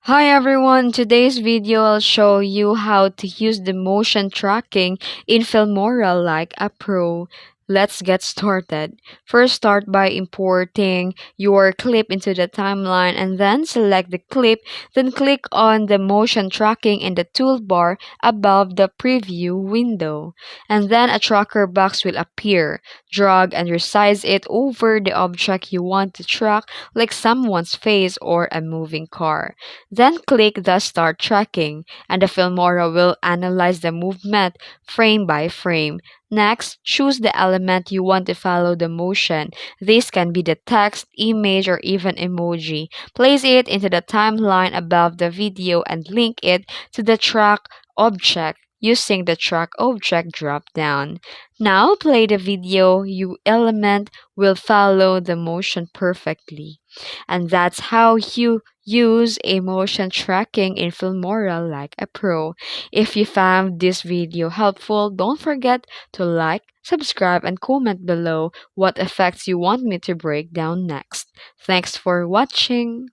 Hi everyone, today's video I'll show you how to use the motion tracking in Filmora like a pro. Let's get started. First, start by importing your clip into the timeline and then select the clip. Then click on the motion tracking in the toolbar above the preview window. And then a tracker box will appear. Drag and resize it over the object you want to track, like someone's face or a moving car. Then click the Start Tracking, and the Filmora will analyze the movement frame by frame. Next, choose the element you want to follow the motion. This can be the text, image, or even emoji. Place it into the timeline above the video and link it to the track object using the track object drop down. Now play the video. Your element will follow the motion perfectly. And that's how you use a motion tracking in Filmora like a pro. If you found this video helpful, don't forget to like, subscribe, and comment below what effects you want me to break down next. Thanks for watching.